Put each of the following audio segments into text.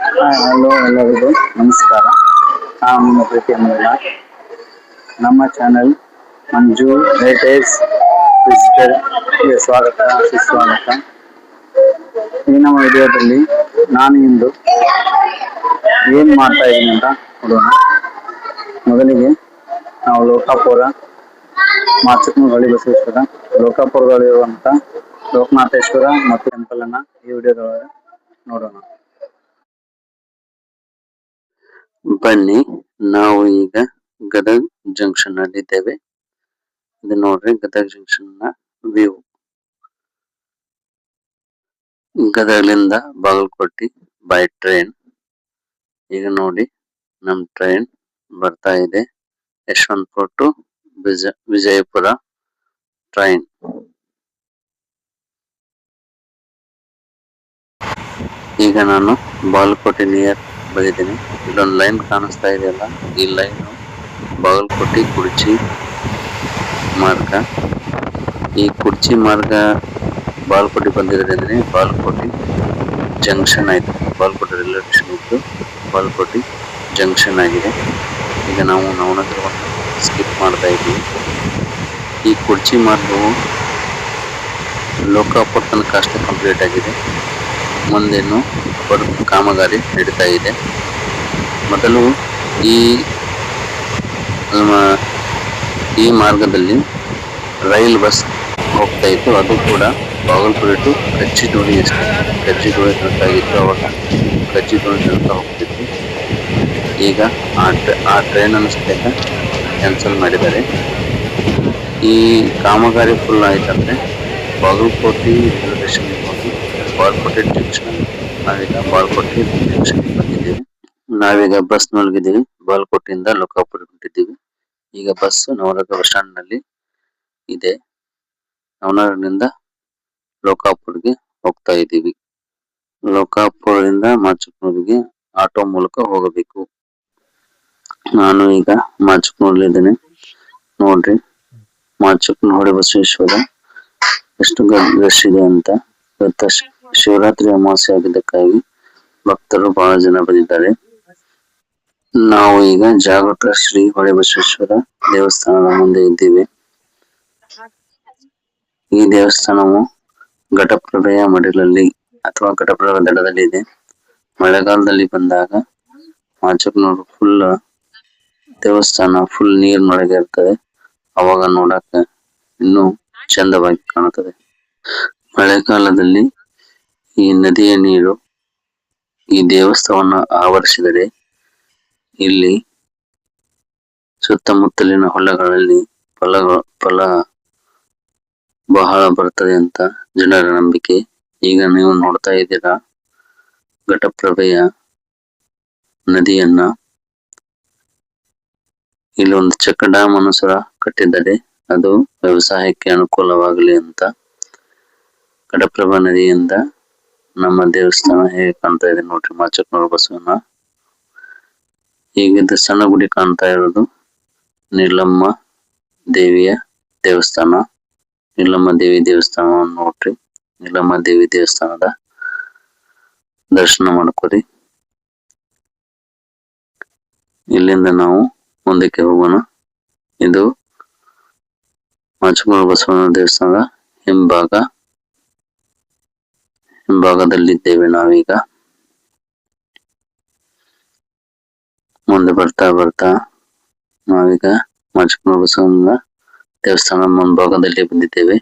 Hello ಎಲ್ಲರಿಗೂ ನಮಸ್ಕಾರ. ನಾನು ನಿಮ್ಮ ಪ್ರೀತಿಯ ಮಹಿಳಾ. ನಮ್ಮ ಚಾನೆಲ್ ಮಂಜು ಲೇಟೆಸ್ಟ್ ವಿಸಿಟರ್ಗೆ ಸ್ವಾಗತ ಸುಸ್ವಾಗತ. ಈ ನಮ್ಮ ವಿಡಿಯೋದಲ್ಲಿ ನಾನು ಇಂದು ಏನು ಮಾಡ್ತಾ ಇದ್ದೀನಿ ಅಂತ ನೋಡೋಣ. ಮೊದಲಿಗೆ ನಾವು ಲೋಕಾಪುರ ಮಾಚಕ್ನಹಳ್ಳಿ ಬಸವೇಶ್ವರ ಲೋಕಾಪುರದಲ್ಲಿರುವಂಥ ಲೋಕನಾಥೇಶ್ವರ ಮತ್ತು ಟೆಂಪಲ್ ಅನ್ನ ಈ ವಿಡಿಯೋದೊಳಗೆ ನೋಡೋಣ. ಬನ್ನಿ, ನಾವು ಈಗ ಗದಗ್ ಜಂಕ್ಷನ್ ಅಲ್ಲಿ ಇದ್ದೇವೆ. ಇದು ನೋಡ್ರಿ ಗದಗ್ ಜಂಕ್ಷನ್ ನ ವ್ಯೂ. ಗದಗ್ಲಿಂದ ಬಾಗಲಕೋಟೆ ಬೈ ಟ್ರೈನ್. ಈಗ ನೋಡಿ ನಮ್ ಟ್ರೈನ್ ಬರ್ತಾ ಇದೆ. Yeshwanthpur to Vijayapura train. ಈಗ ನಾನು ಬಾಗಲಕೋಟೆ ನಿಯರ್ ಬಂದಿದ್ದೀನಿ. ಇಲ್ಲೊಂದು ಲೈನ್ ಕಾಣಿಸ್ತಾ ಇದೆಯಲ್ಲ, ಈ ಲೈನ್ ಬಾಗಲಕೋಟೆ ಕುರ್ಚಿ ಮಾರ್ಗ. ಈ ಕುರ್ಚಿ ಮಾರ್ಗ ಬಾಗಲಕೋಟೆ ಬಂದಿರೋದ್ರಿಂದ ಬಾಗಲಕೋಟೆ ಜಂಕ್ಷನ್ ಆಯ್ತು. ಬಾಗಲಕೋಟೆ ರೈಲ್ವೆ ಸ್ಟೇಷನ್ ಇದ್ದು ಬಾಗಲಕೋಟೆ ಜಂಕ್ಷನ್ ಆಗಿದೆ. ಈಗ ನಾವು ನವನಗರವನ್ನು ಸ್ಕಿಪ್ ಮಾಡ್ತಾ ಇದ್ದೀವಿ. ಈ ಕುರ್ಚಿ ಮಾರ್ಗವು ಲೋಕಾಪುರ ತನಕ ಅಷ್ಟೇ ಕಂಪ್ಲೀಟ್ ಆಗಿದೆ. ಮುಂದೇನು ಕಾಮಗಾರಿ ನಡೀತಾ ಇದೆ. ಮೊದಲು ಈ ಮಾರ್ಗದಲ್ಲಿ ರೈಲ್ ಬಸ್ ಹೋಗ್ತಾ ಇತ್ತು. ಅದು ಕೂಡ ಬಾಗಲಕೋಟೆ ಟು ಕಚ್ಚಿಟೋಳಿ ಅಷ್ಟೇ. ಕಚ್ಚಿಟೋಳಿ ತನಕ ಆಗಿತ್ತು. ಅವಾಗ ಕಚ್ಚಿಟೋಳಿ ತನಕ ಹೋಗ್ತಿತ್ತು. ಈಗ ಆ ಟ್ರೈನ್ ಅನ್ನು ಸಹಿತ ಕ್ಯಾನ್ಸಲ್ ಮಾಡಿದ್ದಾರೆ. ಈ ಕಾಮಗಾರಿ ಫುಲ್ ಆಯ್ತಂದ್ರೆ ಬಾಗಲಕೋಟೆ ರೈಲ್ವೆ ಸ್ಟೇಷನ್ ಹೋಗಿ ಬಾಗಲಕೋಟೆ ಜಂಕ್ಷನ್. ನಾವೀಗ ಬಾಗಲಕೋಟೆ ಜಂಕ್ಷನ್ ಬಂದಿದ್ದೇವೆ. ನಾವೀಗ ಬಸ್ ನೊಳಗಿದ್ದೀವಿ. ಬಾಗಲಕೋಟೆಯಿಂದ ಲೋಕಾಪುರ ಹೊಂಟಿದ್ದೀವಿ. ಈಗ ಬಸ್ ನವನಗರ ಬಸ್ ಸ್ಟಾಂಡ್ ನಲ್ಲಿ ಇದೆ. ನವನಗರದಿಂದ ಲೋಕಾಪುರ್ಗೆ ಹೋಗ್ತಾ ಇದ್ದೀವಿ. ಲೋಕಾಪುರದಿಂದ ಮಾಚಕ್ನೂರಿಗೆ ಆಟೋ ಮೂಲಕ ಹೋಗಬೇಕು. ನಾನು ಈಗ ಮಾಚಕ್ನೂರಲ್ಲಿದ್ದೇನೆ. ನೋಡ್ರಿ ಮಾಚಕ್ನಹಳ್ಳಿ ಬಸವೇಶ್ವರ ಎಷ್ಟು ರಶ್ ಇದೆ ಅಂತ. ಇವತ್ತ ಶಿವರಾತ್ರಿ ಅಮಾವಾಸ್ಯೆ ಆಗಿದ್ದಕ್ಕಾಗಿ ಭಕ್ತರು ಬಹಳ ಜನ ಬಂದಿದ್ದಾರೆ. ನಾವು ಈಗ ಜಾಗೃತ ಶ್ರೀ ಹೊಳೆ ಬಸವೇಶ್ವರ ದೇವಸ್ಥಾನದ ಮುಂದೆ ಇದ್ದೀವಿ. ಈ ದೇವಸ್ಥಾನವು ಘಟಪ್ರಭೆಯ ಮಡಿಲಲ್ಲಿ ಅಥವಾ ಘಟಪ್ರಭೆಯ ದಡದಲ್ಲಿ ಇದೆ. ಮಳೆಗಾಲದಲ್ಲಿ ಬಂದಾಗ ಮಾಚಕ್ನೂರು ಫುಲ್ ದೇವಸ್ಥಾನ ಫುಲ್ ನೀರಿನೊಳಗೆ ಇರ್ತದೆ. ಅವಾಗ ನೋಡಕ್ಕೆ ಇನ್ನೂ ಚಂದವಾಗಿ ಕಾಣುತ್ತದೆ. ಮಳೆಗಾಲದಲ್ಲಿ ಈ ನದಿಯ ನೀರು ಈ ದೇವಸ್ಥಾನವನ್ನು ಆವರಿಸಿದರೆ ಇಲ್ಲಿ ಸುತ್ತಮುತ್ತಲಿನ ಹೊಲಗಳಲ್ಲಿ ಫಲ ಬಹಳ ಬರ್ತದೆ ಅಂತ ಜನರ ನಂಬಿಕೆ. ಈಗ ನೀವು ನೋಡ್ತಾ ಇದ್ದೀರಾ ಘಟಪ್ರಭೆಯ ನದಿಯನ್ನ. ಇಲ್ಲಿ ಒಂದು ಚೆಕ್ ಡ್ಯಾಮ್ ಅನ್ನು ಸಹ ಕಟ್ಟಿದ್ದಾರೆ. ಅದು ವ್ಯವಸಾಯಕ್ಕೆ ಅನುಕೂಲವಾಗಲಿ ಅಂತ. ಘಟಪ್ರಭಾ ನದಿಯಿಂದ ನಮ್ಮ ದೇವಸ್ಥಾನ ಹೇಗೆ ಕಾಣ್ತಾ ಇದೆ ನೋಡ್ರಿ, ಮಾಚಕ್ನೂರು ಬಸವನ. ಈಗ ಸಣ್ಣ ಗುಡಿ ಕಾಣ್ತಾ ಇರೋದು ನೀಲಮ್ಮ ದೇವಿಯ ದೇವಸ್ಥಾನ. ನೀಲಮ್ಮ ದೇವಿ ದೇವಸ್ಥಾನವನ್ನು ನೋಡ್ರಿ. ನೀಲಮ್ಮ ದೇವಿ ದೇವಸ್ಥಾನದ ದರ್ಶನ ಮಾಡ್ಕೊರಿ. ಇಲ್ಲಿಂದ ನಾವು ಮುಂದಕ್ಕೆ ಹೋಗೋಣ. ಇದು ಮಾಚಕ್ನೂರು ಬಸವನ ದೇವಸ್ಥಾನದ ಹಿಂಭಾಗದಲ್ಲಿದ್ದೇವೆ ನಾವೀಗ. ಮುಂದೆ ಬರ್ತಾ ನಾವೀಗ ಮಾಚಕ್ನೂರು ಬಸವನ ದೇವಸ್ಥಾನದ ಮುಂಭಾಗದಲ್ಲಿ ಬಂದಿದ್ದೇವೆ.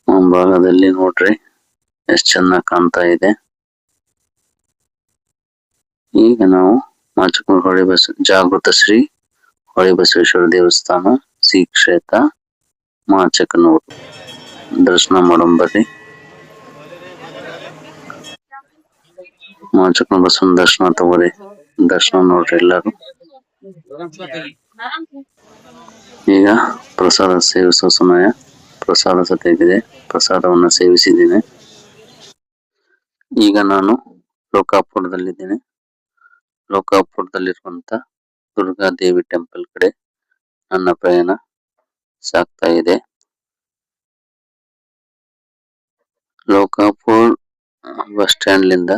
ಮುಂಭಾಗದಲ್ಲಿ ನೋಡ್ರಿ ಎಷ್ಟು ಚೆನ್ನಾಗಿ ಕಾಣ್ತಾ ಇದೆ. ಈಗ ನಾವು ಮಾಚಕ್ನೂರು ಜಾಗೃತ ಶ್ರೀ ಹೊಳೆ ಬಸವೇಶ್ವರ ದೇವಸ್ಥಾನ ಶ್ರೀ ಕ್ಷೇತ್ರ ಮಾಚಕ್ನೂರು ದರ್ಶನ ಮಾಡೋಣ ಬರ್ರಿ. ಮಾಚಕ್ನೂರು ಬಸವನ ದರ್ಶನ ತಗೋರಿ. ದರ್ಶನ ನೋಡ್ರಿ ಎಲ್ಲಾರು. ಈಗ ಪ್ರಸಾದ ಸೇವಿಸುವ ಸಮಯ. ಪ್ರಸಾದ ಸತೆಗಿದೆ. ಪ್ರಸಾದವನ್ನು ಸೇವಿಸಿದ್ದೇನೆ. ಈಗ ನಾನು ಲೋಕಾಪುರದಲ್ಲಿದ್ದೇನೆ. ಲೋಕಾಪುರದಲ್ಲಿರುವಂತ ದುರ್ಗಾದೇವಿ ಟೆಂಪಲ್ ಕಡೆ ನನ್ನ ಪ್ರಯಾಣ ಸಾಗ್ತಾ ಇದೆ. ಲೋಕಾಪುರ್ ಬಸ್ ಸ್ಟ್ಯಾಂಡ್ ಲಿಂದ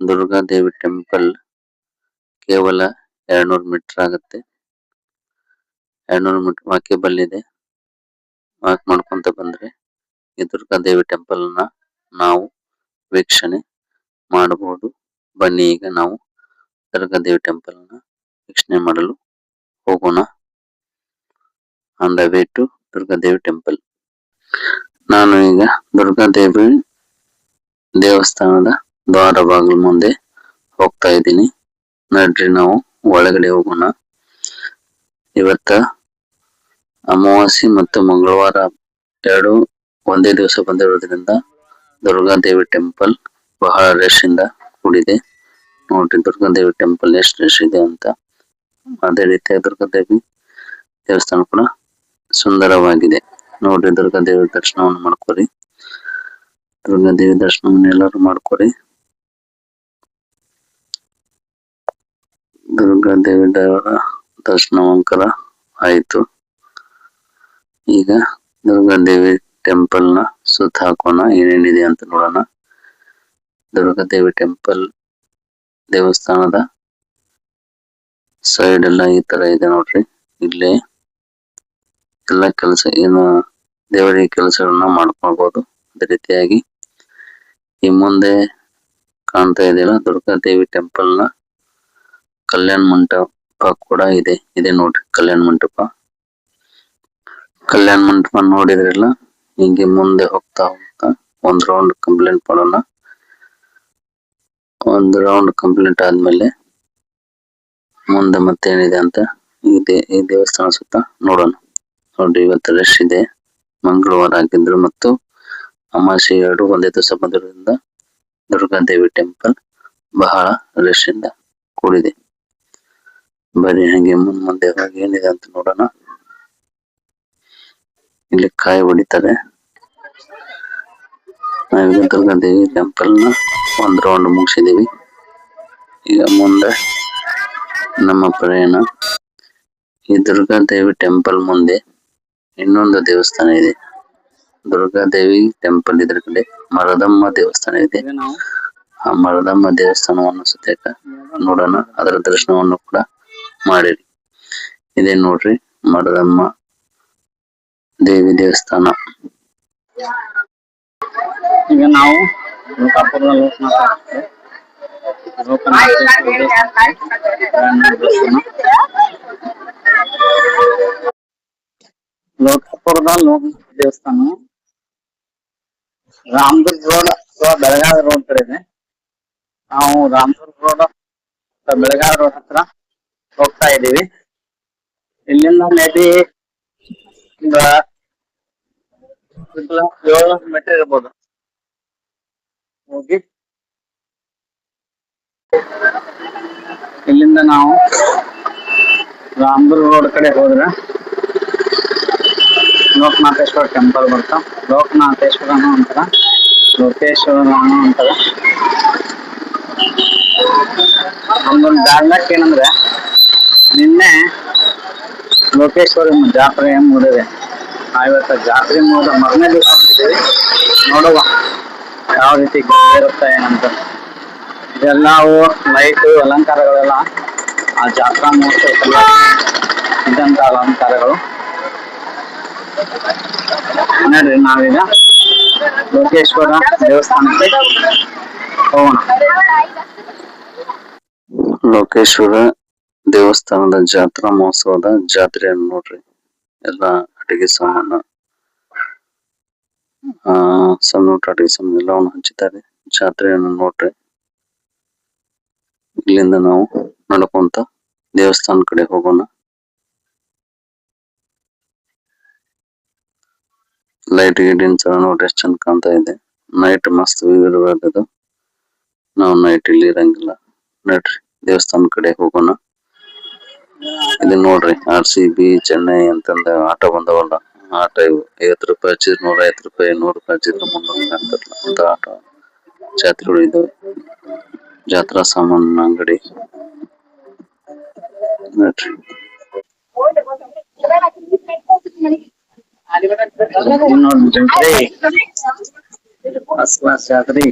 ದುರ್ಗಾದೇವಿ ಟೆಂಪಲ್ ಕೇವಲ 200 ಮೀಟರ್ ಆಗುತ್ತೆ. 200 ಮೀಟರ್ ವಾಕೇಬಲ್ ಇದೆ. ವಾಕ್ ಮಾಡ್ಕೊಂತ ಬಂದ್ರೆ ಈ ದುರ್ಗಾದೇವಿ ಟೆಂಪಲ್ ನ ನಾವು ವೀಕ್ಷಣೆ ಮಾಡಬಹುದು. ಬನ್ನಿ ಈಗ ನಾವು ದುರ್ಗಾದೇವಿ ಟೆಂಪಲ್ ನ ವೀಕ್ಷಣೆ ಮಾಡಲು ಹೋಗೋಣ. On the way to Durgadevi temple. ನಾನು ಈಗ ದುರ್ಗಾದೇವಿ ದೇವಸ್ಥಾನದ ದ್ವಾರ ಬಾಗಿಲು ಮುಂದೆ ಹೋಗ್ತಾ ಇದ್ದೀನಿ. ನಡ್ರಿ ನಾವು ಒಳಗಡೆ ಹೋಗೋಣ. ಇವತ್ತ ಅಮಾವಾಸ್ಯೆ ಮತ್ತು ಮಂಗಳವಾರ ಎರಡು ಒಂದೇ ದಿವಸ ಬಂದಿರೋದ್ರಿಂದ ದುರ್ಗಾದೇವಿ ಟೆಂಪಲ್ ಬಹಳ ರಶ್ ಇಂದ ಕೂಡಿದೆ. ನೋಡ್ರಿ ದುರ್ಗಾದೇವಿ ಟೆಂಪಲ್ ಎಷ್ಟು ರಶ್ ಇದೆ ಅಂತ. ಅದೇ ರೀತಿಯ ದುರ್ಗಾದೇವಿ ದೇವಸ್ಥಾನ ಕೂಡ ಸುಂದರವಾಗಿದೆ. ನೋಡ್ರಿ ದುರ್ಗಾದೇವಿ ದರ್ಶನವನ್ನು ಮಾಡ್ಕೊರಿ. ದುರ್ಗಾದೇವಿ ದರ್ಶನವನ್ನು ಎಲ್ಲರೂ ಮಾಡ್ಕೊರಿ. ದುರ್ಗಾದೇವಿ ದೇವರ ದರ್ಶನವಂಕರ ಆಯ್ತು. ಈಗ ದುರ್ಗಾದೇವಿ ಟೆಂಪಲ್ ನ ಸುತ್ತ ಹಾಕೋಣ, ಏನೇನಿದೆ ಅಂತ ನೋಡೋಣ. ದುರ್ಗಾದೇವಿ ಟೆಂಪಲ್ ದೇವಸ್ಥಾನದ ಸೈಡ್ ಎಲ್ಲ ಈ ತರ ಇದೆ ನೋಡ್ರಿ. ಇಲ್ಲಿ ಎಲ್ಲ ಕೆಲಸ ಏನು ದೇವರಿಗೆ ಕೆಲಸಗಳನ್ನ ಮಾಡ್ಕೊಳ್ಬಹುದು. ಅದೇ ರೀತಿಯಾಗಿ ಈ ಮುಂದೆ ಕಾಣ್ತಾ ಇದೆಯಲ್ಲ ದುರ್ಗಾದೇವಿ ಟೆಂಪಲ್ ನ ಕಲ್ಯಾಣ ಮಂಟಪ ಕೂಡ ಇದೆ ನೋಡ್ರಿ. ಕಲ್ಯಾಣ ಮಂಟಪ ನೋಡಿದ್ರಲ್ಲ, ಹಿಂಗೆ ಮುಂದೆ ಹೋಗ್ತಾ ಒಂದ್ ರೌಂಡ್ ಕಂಪ್ಲೀಟ್ ಮಾಡೋಣ. ಒಂದು ರೌಂಡ್ ಕಂಪ್ಲೀಟ್ ಆದ್ಮೇಲೆ ಮುಂದೆ ಮತ್ತೇನಿದೆ ಅಂತ ಈ ದೇವಸ್ಥಾನ ಸುತ್ತ ನೋಡೋಣ. ನೋಡ್ರಿ ಇವತ್ತು ರಶ್ ಇದೆ. ಮಂಗಳವಾರ ಆಗಿದ್ರು ಮತ್ತು ಅಮಾವಾಸ್ಯೆ ಎರಡು ಒಂದೇ ದಿವಸ ಬಂದಿರೋದ್ರಿಂದ ದುರ್ಗಾದೇವಿ ಟೆಂಪಲ್ ಬಹಳ ರಶ್ ಇಂದ ಕೂಡಿದೆ. ಬರೀ ಹಂಗೆ ಮುಂದೆ ಹೋಗಿ ಏನಿದೆ ಅಂತ ನೋಡೋಣ. ಇಲ್ಲಿ ಕಾಯಿ ಹೊಡಿತಾರೆ. ನಾವೀಗ ದುರ್ಗಾದೇವಿ ಟೆಂಪಲ್ ನ ಒಂದ್ ರೌಂಡ್ ಮುಗಿಸಿದೀವಿ. ಈಗ ಮುಂದೆ ನಮ್ಮ ಪ್ರಯಾಣ. ಈ ದುರ್ಗಾದೇವಿ ಟೆಂಪಲ್ ಮುಂದೆ ಇನ್ನೊಂದು ದೇವಸ್ಥಾನ ಇದೆ. ದುರ್ಗಾದೇವಿ ಟೆಂಪಲ್ ಇದ್ರ ಕಡೆ ಮರದಮ್ಮ ದೇವಸ್ಥಾನ ಇದೆ. ಆ ಮರದಮ್ಮ ದೇವಸ್ಥಾನವನ್ನು ಸುತ್ತ ನೋಡೋಣ. ಅದರ ದರ್ಶನವನ್ನು ಕೂಡ ಮಾಡಿರಿ. ಇದೇ ನೋಡ್ರಿ ಮರದಮ್ಮ ದೇವಿ ದೇವಸ್ಥಾನ. ಈಗ ನಾವು ಲೋಕಾಪುರದ ಲೋಕನಾಥ ದೇವಸ್ಥಾನ ರಾಮದುರ್ಗ ರೋಡ್ ಅಥವಾ ಬೆಳಗಾವಿ ರೋಡ್ ಕಡೆ ಇದೆ. ನಾವು ರಾಮದುರ್ಗ ರೋಡ್ ಬೆಳಗಾವಿ ರೋಡ್ ಹತ್ರ ಹೋಗ್ತಾ ಇದೀವಿ. ಇಲ್ಲಿಂದ ಮೇಬಿ ಒಂದು 700 ಮೀಟರ್ ಇರ್ಬೋದು. ಹೋಗಿ ಇಲ್ಲಿಂದ ನಾವು ರಾಮದುರ್ಗ ರೋಡ್ ಕಡೆ ಹೋದ್ರೆ ಲೋಕನಾಥೇಶ್ವರ ಟೆಂಪಲ್ ಬರ್ತಾವ. ಲೋಕನಾಥೇಶ್ವರನು ಅಂತಾರ, ಲೋಕೇಶ್ವರನು ಅಂತಾರ. ನಮ್ದೊಂದು ಬ್ಯಾಡ್ಲಕ್ ಏನಂದ್ರೆ ನಿನ್ನೆ ಲೋಕೇಶ್ವರ ಜಾತ್ರೆ ಮುಗಿದಿದೆ. ಇವತ್ತ ಜಾತ್ರೆ ಮುಗಿದ ಮರನೇ ದಿವಸ ಹೋಗ್ತಿದ್ದೀವಿ. ನೋಡುವ ಯಾವ ರೀತಿ ಇರುತ್ತೆ ಏನಂತ. ಇದೆಲ್ಲವು ಲೈಟು ಅಲಂಕಾರಗಳೆಲ್ಲ ಆ ಜಾತ್ರಾ ಮಹೋತ್ಸವ ಇದ್ದಂತ ಅಲಂಕಾರಗಳು. ನೋಡ್ರಿ ನಾವೀಗ ಲೋಕೇಶ್ವರ ದೇವಸ್ಥಾನಕ್ಕೆ ಹೋಗೋಣ. ಲೋಕೇಶ್ವರ ದೇವಸ್ಥಾನದ ಜಾತ್ರಾ ಮಹೋತ್ಸವದ ಜಾತ್ರೆಯನ್ನು ನೋಡ್ರಿ. ಎಲ್ಲ ಅಡಿಗೆ ಸಾಮಾನು, ಸಣ್ಣ ಊಟ ಅಡಿಗೆ ಸಾಮಾನು ಎಲ್ಲವನ್ನು ಹಂಚಿದ್ದಾರೆ. ಜಾತ್ರೆಯನ್ನು ನೋಡ್ರಿ. ಇಲ್ಲಿಂದ ನಾವು ನಡ್ಕೊಂತ ದೇವಸ್ಥಾನ ಕಡೆ ಹೋಗೋಣ. ಲೈಟ್ ಗಿಡಿನ್ ಸಲ ನೋಡ್ರಿ ಎಷ್ಟು ಚಂದ ಕಾಣ್ತಾ ಇದೆ. ನೈಟ್ ಮಸ್ತ್ ವ್ಯೂ ಇರಬಹುದು. ನಾವು ನೈಟ್ ಇಲ್ಲಿ ಇರಂಗಿಲ್ಲ. ನಡ್ರಿ ದೇವಸ್ಥಾನ ಕಡೆ ಹೋಗೋಣ. ಇದು ನೋಡ್ರಿ RCB ಚೆನ್ನೈ ಅಂತಂದ ಆಟ ಬಂದವಲ್ಲ. ಆಟ ಇವು 50 ರೂಪಾಯಿ ಹಚ್ಚಿದ್ರೆ 150 ರೂಪಾಯಿ, 100 ರೂಪಾಯಿ ಹಚ್ಚಿದ್ರೆ 300 ರೂಪಾಯಿ ಅಂತಾರಲ್ಲ ಅಂತ ಆಟ ಜಾತ್ರೆಗಳು ಇದಾವೆ. ಜಾತ್ರಾ ಸಾಮಾನ ಅಂಗಡಿ ನೋಡ್ರಿ. ಜಾತ್ರೆ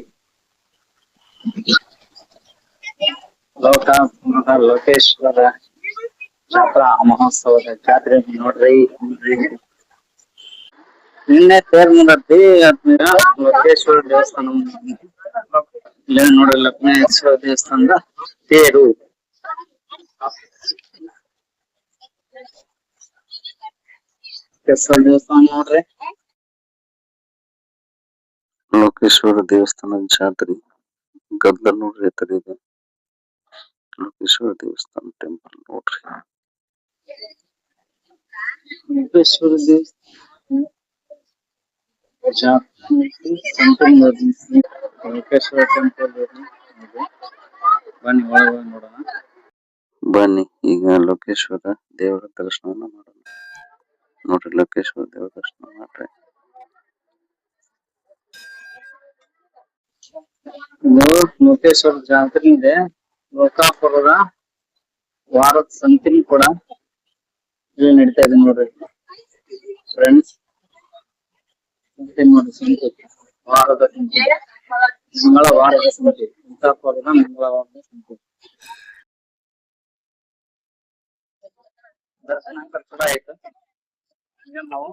ಲೋಕಾಪುರದ ಲೋಕೇಶ್ವರ ಜಾತ್ರಾ ಮಹೋತ್ಸವದ ಜಾತ್ರೆ ನೋಡ್ರಿ. ನಿನ್ನೆ ತೇರ್ ಮುರತಿ ಲೋಕೇಶ್ವರ ದೇವಸ್ಥಾನ ಇಲ್ಲ ನೋಡ್ರಿ, ಲಕ್ಷ್ಮೇಶ್ವರ ದೇವಸ್ಥಾನದ ತೇರು. ದೇವಸ್ಥಾನ ನೋಡ್ರಿ. ಲೋಕೇಶ್ವರ ದೇವಸ್ಥಾನದ ಜಾತ್ರೆ ಗದ್ದಲ ನೋಡ್ರಿ ಎತ್ತರ ಇದೆ. ಲೋಕೇಶ್ವರ ದೇವಸ್ಥಾನ ಟೆಂಪಲ್ ನೋಡ್ರಿ. ಲೋಕೇಶ್ವರ ಲೋಕೇಶ್ವರ ಟೆಂಪಲ್ ಬನ್ನಿ ಒಳಗೆ ನೋಡೋಣ. ಬನ್ನಿ ಈಗ ಲೋಕೇಶ್ವರ ದೇವರ ದರ್ಶನವನ್ನ ಮಾಡೋಣ. ನೋಡ್ರಿ ಲೋಕೇಶ್ವರ ದೇವರ ದರ್ಶನ ಮಾಡ್ರಿ. ಲೋಕೇಶ್ವರ ಜಾತ್ರೆ ಇದೆ. ಲೋಕಾಪುರದ ವಾರದ ಸಂತಿನಿ ಕೂಡ ಇಲ್ಲಿ ನಡೀತಾ ಇದೆ ನೋಡ್ರಿ ಫ್ರೆಂಡ್ಸ್. ನೋಡಿ ಸಂತೆ, ವಾರದ ಸಂತೆ, ಮಂಗಳವಾರದ ಸಂತೆ, ಲೋಕಾಪುರದ ಮಂಗಳವಾರದ ಸಂತೆ. ದರ್ಶನ ಕೂಡ ಆಯ್ತು. ನಾವು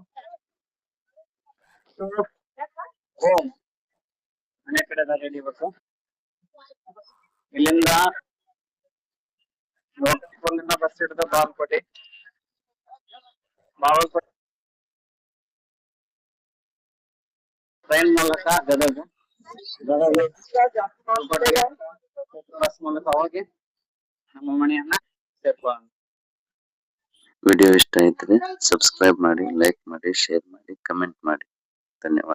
ಮನೆ ಕಡೆ ರೆಡಿಬೇಕು. ಇಲ್ಲಿಂದ ಬಸ್ ಹಿಡಿದ ಬಾಗಲಕೋಟೆ ಟ್ರೈನ್ ಮೂಲಕ ಗದಗ ಬಸ್ ಮೂಲಕ ಹೋಗಿ ನಮ್ಮ ಮನೆಯನ್ನ ಸೇರ್ಕೊಳ್ಳೋಣ. ವಿಡಿಯೋ ಇಷ್ಟ ಆಯ್ತದೆ ಸಬ್ಸ್ಕ್ರೈಬ್ ಮಾಡಿ, ಲೈಕ್ ಮಾಡಿ, ಶೇರ್ ಮಾಡಿ, ಕಮೆಂಟ್ ಮಾಡಿ. ಧನ್ಯವಾದ.